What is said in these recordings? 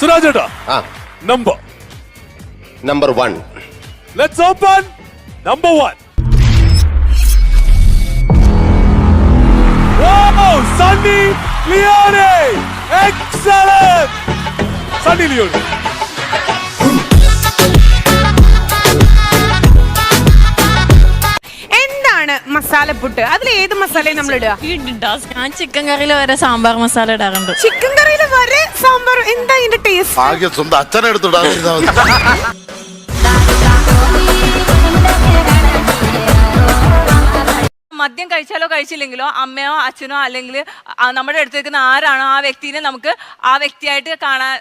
സുരാജേട്ടാ number 1. Let's open number 1. Wow, Sunny Leone! Excellent! Sunny Leone. എന്താണ് മസാലപ്പുട്ട്? അതിൽ ഏത് മസാലയും നമ്മൾ ഇടുക? ഞാൻ ചിക്കൻ കറിയിൽ വരെ സാമ്പാർ മസാല ഇടാറുണ്ട്. ചിക്കൻ കറിയിൽ വരെ സാമ്പാർ? എന്താ ഇതിന്റെ ടേസ്റ്റ്? സ്വന്തം അച്ഛനെടുത്തിടാ. മദ്യം കഴിച്ചാലോ കഴിച്ചില്ലെങ്കിലോ അമ്മയോ അച്ഛനോ അല്ലെങ്കിൽ നമ്മുടെ അടുത്ത് നിൽക്കുന്ന ആരാണോ ആ വ്യക്തിനെ നമുക്ക് ആ വ്യക്തിയായിട്ട് കാണാൻ,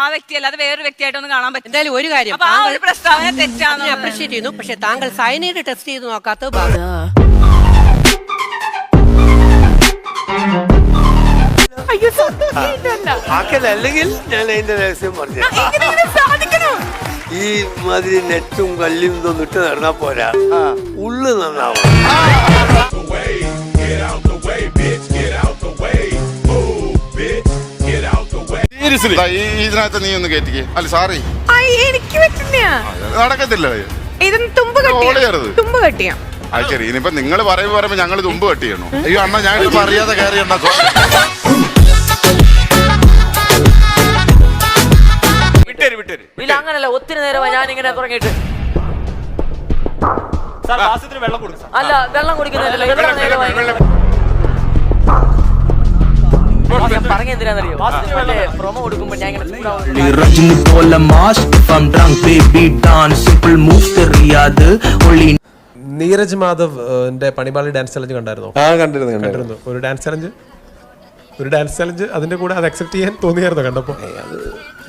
ആ വ്യക്തി അല്ലാതെ വേറൊരു വ്യക്തിയായിട്ടൊന്നും കാണാൻ പറ്റും. എന്തായാലും ഒരു കാര്യം, ആ ഒരു പ്രസ്താവന തെറ്റാണ്. അപ്രീഷിയേറ്റ് ചെയ്യുന്നു. പക്ഷെ താങ്കൾ സയനൈഡ് ടെസ്റ്റ് ചെയ്ത് നോക്കാത്തത് അല്ലെങ്കിൽ ഞാൻ അതിന്റെ രഹസ്യം പറഞ്ഞു. ഈ മാതിരി നെറ്റും കല്ലും ഇതൊന്നും ഇട്ട് നടന്നാ പോരാ, ഉള്ളു നന്നാവും. ഇതിനകത്ത് നീ ഒന്ന് കേറ്റിക്കേ. അല്ല സാറി എനിക്ക് പറ്റുന്ന നടക്കത്തില്ല. ഇതൊന്ന് തുമ്പ് കെട്ടിയാ ശരി. ഇനിയിപ്പൊ നിങ്ങൾ പറയുമ്പോ ഞങ്ങൾ തുമ്പ് കെട്ടിയണോ? അയ്യോ അണ്ണ ഞാൻ അറിയാതെ കയറി എണ്ണ. ഇല്ല അങ്ങനല്ല, ഒത്തിരി നേരമായി ഞാൻ ഇങ്ങനെ തുടങ്ങിയിട്ട്. അല്ല വെള്ളം കുടിക്കുന്നില്ല, എത്ര നേരമായി പറഞ്ഞെന്തിനാന്നറിയോ? പ്രൊമോ കൊടുക്കുമ്പോ ഞാൻ ഇങ്ങനെ നീരജ് മാധവ് പണിപാളി ഡാൻസ് ചലഞ്ച് കണ്ടായിരുന്നോ? കണ്ടിരുന്നു. ഒരു ഡാൻസ് ചലഞ്ച് അതിന്റെ കൂടെ അത് അക്സെപ്റ്റ് ചെയ്യാൻ തോന്നിയായിരുന്നോ കണ്ടപ്പോ? അത്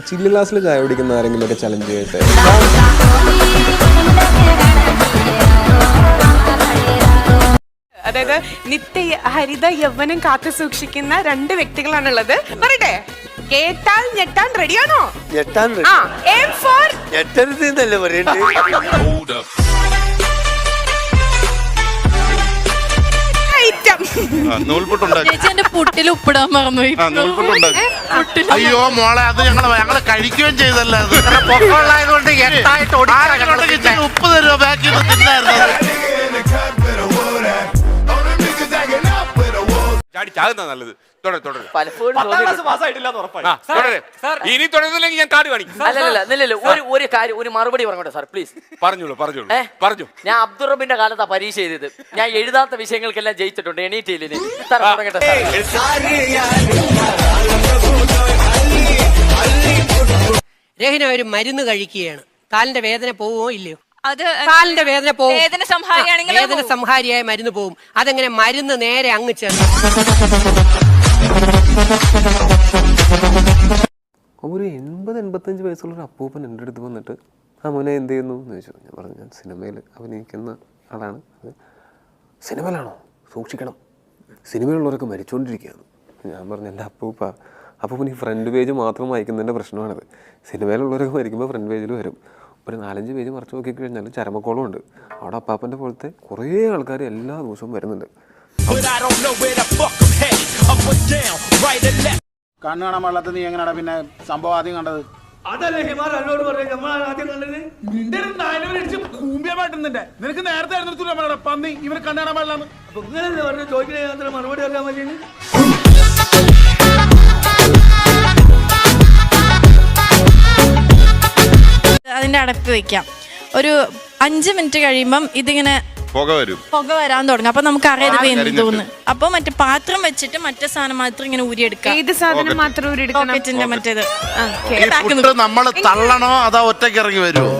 ചില്ലി ഗ്ലാസ്സിൽ ചായ കുടിക്കുന്ന ആരെങ്കിലും ഒക്കെ ചലഞ്ച് ചെയ്യട്ടെ. അതായത് നിത്യ ഹരിത യൗവനം കാത്തു സൂക്ഷിക്കുന്ന 2 വ്യക്തികളാണുള്ളത്. പറയട്ടെ, കേട്ടാൽ ഞെട്ടാൻ റെഡിയാണോ? ഞെട്ടരുതെന്നല്ലേ പറയണ്ടേ? പുട്ടിൽ ഉപ്പിടാൻ മറന്നു. അയ്യോ മോളെ, അത് ഞങ്ങള് കഴിക്കുകയും ചെയ്തല്ലോ. ഉപ്പ് തരുമോ? ബാക്കി തിന്നായിരുന്നു. നല്ലത്. ഇനി തുടരുന്നില്ലെങ്കിൽ ഞാൻ കാർഡ് കാണിക്കും. അല്ലല്ല, ഒരു കാര്യം, ഒരു മറുപടി പറഞ്ഞോട്ടെ സാർ പ്ലീസ്. പറഞ്ഞു. ഞാൻ അബ്ദുൾ റബ്ബിന്റെ കാലത്താ പരീക്ഷ ചെയ്തത്. ഞാൻ എഴുതാത്ത വിഷയങ്ങൾക്കെല്ലാം ജയിച്ചിട്ടുണ്ട്. എണീറ്റില്ലേ സാർ? തുടങ്ങട്ടെ സാർ. രഹന ഒരു മരുന്ന് കഴിക്കുകയാണ്. കാലിന്റെ വേദന പോവോ ഇല്ലയോ? അത് കാലിന്റെ വേദന പോവും. വേദന സംഹാരിയായ മരുന്ന് പോവും. അതെങ്ങനെ മരുന്ന് നേരെ അങ്ങ് ചെന്നു? ഒരു 80-85 വയസ്സുള്ള ഒരു അപ്പൂപ്പൻ എൻ്റെ അടുത്ത് വന്നിട്ട് ആ മോനെ എന്ത് ചെയ്യുന്നു എന്ന് ചോദിച്ചു. ഞാൻ പറഞ്ഞു ഞാൻ സിനിമയിൽ അഭിനയിക്കുന്ന ആളാണ്. അത് സിനിമയിലാണോ? സൂക്ഷിക്കണം, സിനിമയിലുള്ളവരൊക്കെ മരിച്ചുകൊണ്ടിരിക്കുകയാണ്. ഞാൻ പറഞ്ഞു എൻ്റെ അപ്പൂപ്പൻ ഈ ഫ്രണ്ട് പേജ് മാത്രം വായിക്കുന്നതിൻ്റെ പ്രശ്നമാണിത്. സിനിമയിലുള്ളവരൊക്കെ മരിക്കുമ്പോൾ ഫ്രണ്ട് പേജിൽ വരും. ഒരു 4-5 പേജ് മറിച്ച് നോക്കിക്കഴിഞ്ഞാൽ ചരമക്കോളം ഉണ്ട്. അവിടെ അപ്പാപ്പൻ്റെ പോലത്തെ കുറേ ആൾക്കാർ എല്ലാ ദിവസവും വരുന്നുണ്ട്. കണ്ണു കാണാൻ പാടില്ലാത്ത നീ എങ്ങനെയാണ് പിന്നെ സംഭവം ആദ്യം കണ്ടത്? അതല്ലേ ഹിമാർ എന്നോട് പറഞ്ഞു നമ്മൾ ആദ്യം കണ്ടത്. നിന്റെ കൂമ്പിയമായിട്ടുന്നുണ്ട്. നിനക്ക് നേരത്തെ എഴുന്നേറ്റ് പന്നി ഇവര് കണ്ണു കാണാൻ പാടില്ലാന്ന് പറഞ്ഞു. ചോദിക്കുന്ന മറുപടി അറിയാൻ മതി. അതിന്റെ അടപ്പ് വെക്കാം. ഒരു 5 മിനിറ്റ് കഴിയുമ്പം ഇതിങ്ങനെ പുക വരാൻ തുടങ്ങും. അപ്പൊ നമുക്ക് അറിയാതെ വെന്ത് തോന്നുന്നു. അപ്പൊ മറ്റേ പാത്രം വെച്ചിട്ട് മറ്റേ സാധനം മാത്രം ഇങ്ങനെ ഊരിയെടുക്കാം. ഏത് സാധനം മാത്രം ഊരിയെടുക്കണം? മറ്റേത് നമ്മൾ തള്ളണോ അതോ ഒറ്റയ്ക്ക് ഇറങ്ങി വരുമോ?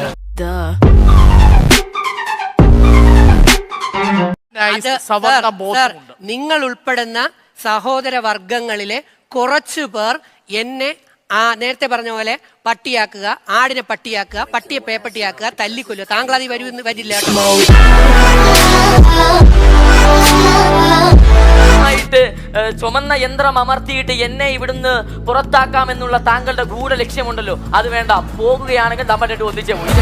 നിങ്ങൾ ഉൾപ്പെടുന്ന സഹോദര വർഗങ്ങളിലെ കുറച്ചു പേർ എന്നെ നേരത്തെ പറഞ്ഞ പോലെ പട്ടിയാക്കുക, ആടിനെ പട്ടിയാക്കുക, പട്ടിയെ പേപ്പട്ടിയാക്കുക, തല്ലിക്കൊല്ലുക. താങ്കൾ അത് വരില്ല. ചുമന്ന യന്ത്രം അമർത്തിയിട്ട് എന്നെ ഇവിടുന്ന് പുറത്താക്കാമെന്നുള്ള താങ്കളുടെ ഗൂഢ ലക്ഷ്യമുണ്ടല്ലോ, അത് വേണ്ട. പോകുകയാണെങ്കിൽ നമ്മൾ ഒന്നിച്ചേ പോയി.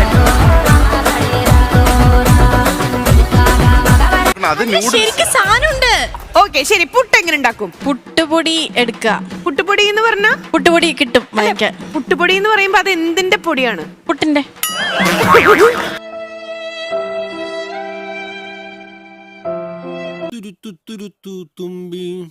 ശരിക്കും സാധനമുണ്ട്. ഓക്കെ ശരി. പുട്ട് എങ്ങനെ ഉണ്ടാക്കും? പുട്ടുപൊടി എടുക്കുക. പുട്ടുപൊടി എന്ന് പറഞ്ഞ പുട്ടുപൊടി കിട്ടും വാങ്ങിക്കാൻ. പുട്ടുപൊടി എന്ന് പറയുമ്പോ അത് എന്തിന്റെ പൊടിയാണ്? പുട്ടിന്റെ. തുമ്പി